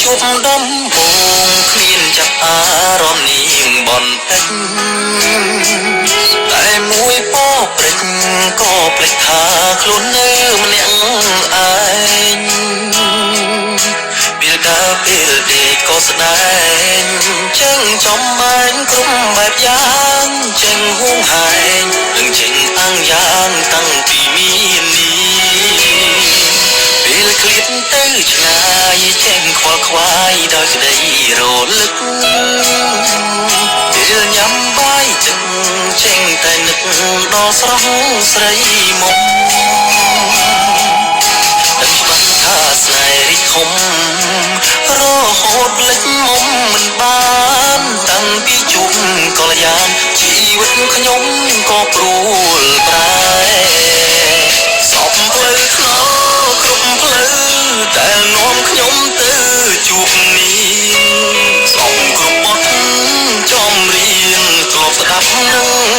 ជួបដំបងគ្មានចាប់អារម្មណ៍នាងបន្តិចតែមួយពោព្រិចក៏ភ្លេចថាខ្លួននៅម្នាក់ឯងពេលដើរពេលដេកក៏ស្ដែងចឹងចំបាញ់គ្រប់បែបយ៉ាងចឹងហួងហែងនឹងចេញអាំងយ៉ាងតាំងពីមាននេះពេលឃ្លាតទៅឆ្ងាយចេញខ្វល់ខ្វាយដោយក្តីរលឹកពេលញ៉ាំបាយទឹកចេញតែនឹកដល់ស្រស់ស្រីមុំដឹងច្បាស់ថាស្នេហ៍រីកធំរហូតលិចមុំមិនបានតាំងពីជួបកល្យានជីវិតខ្ញុំក៏ព្រួលប្រែសពផ្លូវថ្នល់គ្រប់ផ្លូវដែលនាំខ្ញុំទៅជួបនាងសំគ្រប់បទចំរៀងធ្លាប់ស្ដាប់នឹង